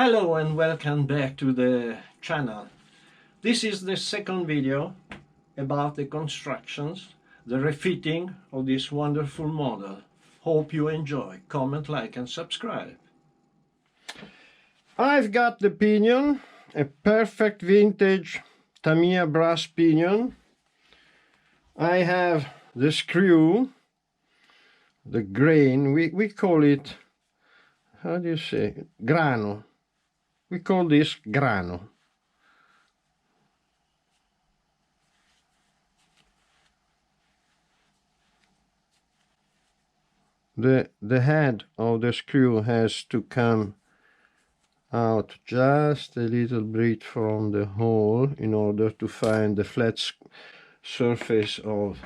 Hello and welcome back to the channel. This is the second video about the constructions, the refitting of this wonderful model. Hope you enjoy. Comment, like and subscribe. I've got the pinion, a perfect vintage Tamiya brass pinion. I have the screw, the grain, we call it, how do you say, grano. We call this grano. The head of the screw has to come out just a little bit from the hole in order to find the flat surface of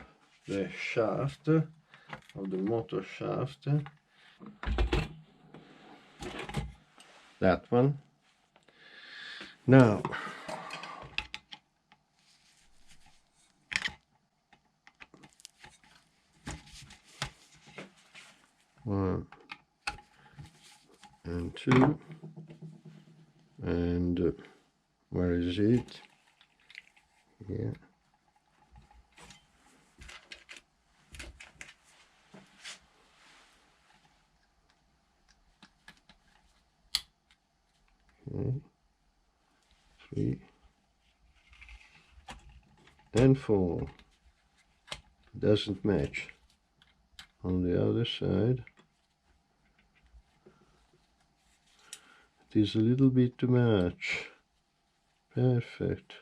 the shaft, of the motor shaft. That one. Now, one and two, and where is it? Here. Okay. 3 and 4. Doesn't match. On the other side it is a little bit too much. Perfect.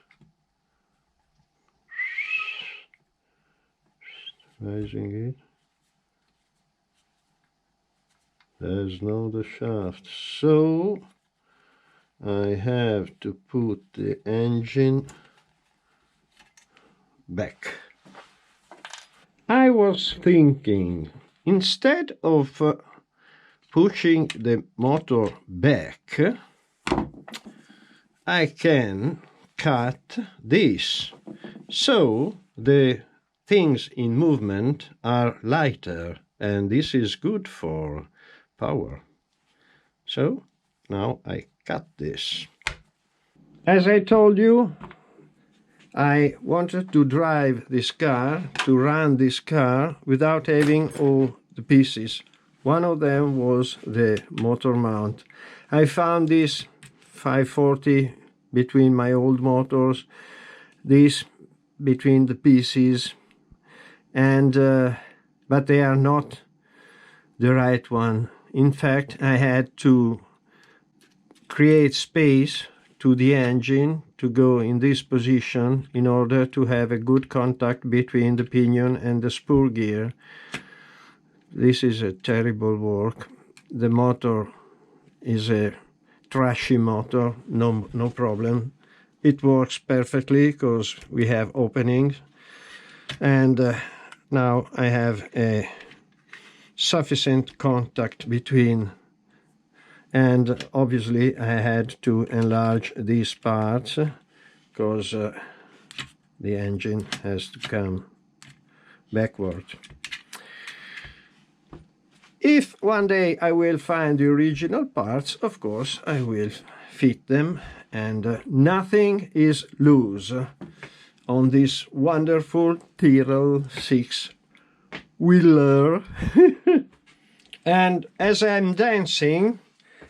Raising it. There's no the shaft, so I have to put the engine back. I was thinking, instead of pushing the motor back, I can cut this, so the things in movement are lighter, and this is good for power. So now I cut this. As I told you, I wanted to drive this car, to run this car without having all the pieces. One of them was the motor mount. I found this 540 between my old motors, this between the pieces, and but they are not the right one. In fact, I had to create space to the engine to go in this position in order to have a good contact between the pinion and the spur gear. This is a terrible work. The motor is a trashy motor, no problem. It works perfectly because we have openings, and now I have a sufficient contact between, and obviously I had to enlarge these parts because the engine has to come backward. If one day I will find the original parts, of course I will fit them, and nothing is loose on this wonderful Tyrrell 6-wheeler. And as I'm dancing,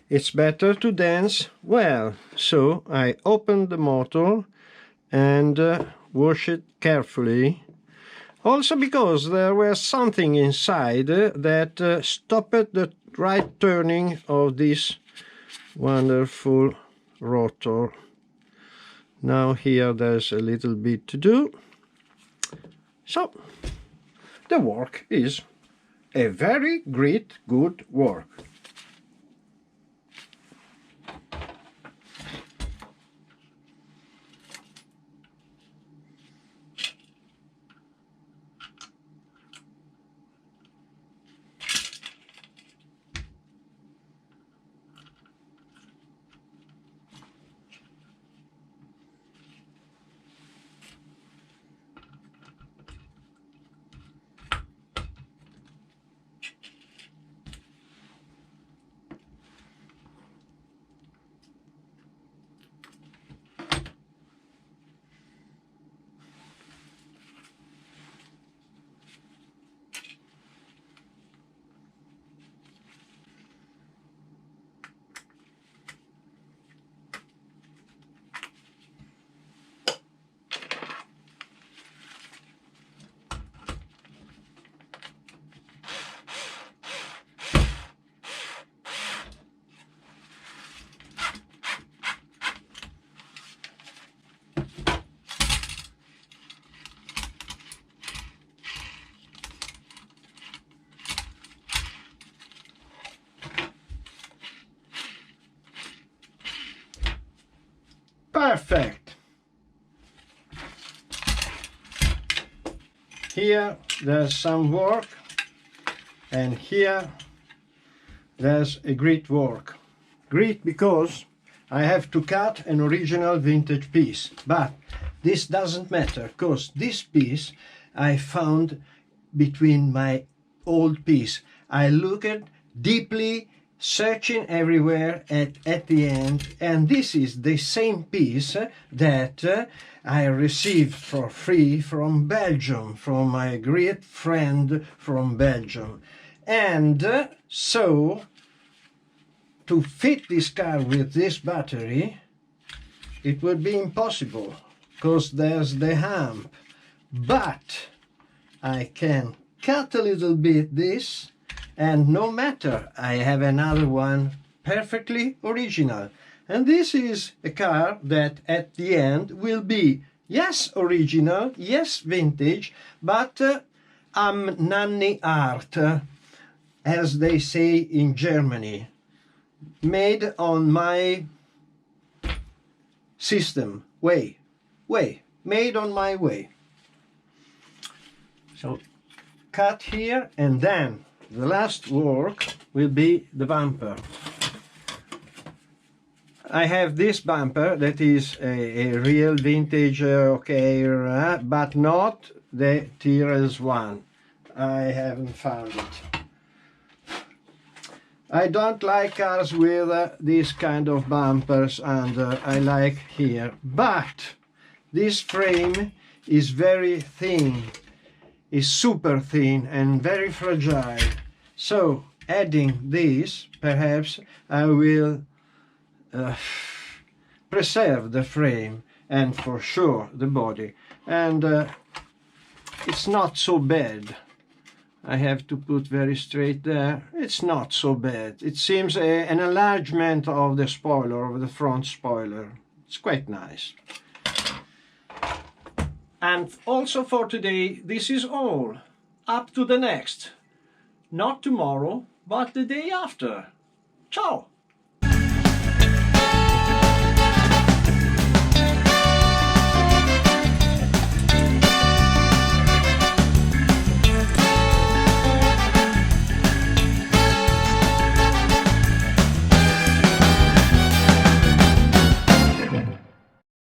it's better to dance well, so I opened the motor and wash it carefully. Also because there was something inside that stopped the right turning of this wonderful rotor. Now here there's a little bit to do. So the work is a very great, good work. Perfect. Here there's some work, and here there's a great work. Great because I have to cut an original vintage piece, but this doesn't matter because this piece I found between my old piece. I looked deeply, searching everywhere at the end, and this is the same piece that I received for free from Belgium, from my great friend from Belgium. And so to fit this car with this battery, it would be impossible because there's the hump. But I can cut a little bit this, and no matter, I have another one perfectly original. And this is a car that at the end will be, yes, original, yes, vintage, but am nanny art, as they say in Germany. Made on my system, way, made on my way. So cut here, and then the last work will be the bumper. I have this bumper that is a real vintage, but not the Tyrrell's one. I haven't found it. I don't like cars with these kind of bumpers, and I like here. But this frame is very thin, is super thin and very fragile. So adding this, perhaps I will preserve the frame and for sure the body. And it's not so bad. I have to put very straight there. It's not so bad. It seems an enlargement of the spoiler, of the front spoiler. It's quite nice. And also for today, this is all. Up to the next. Not tomorrow, but the day after. Ciao!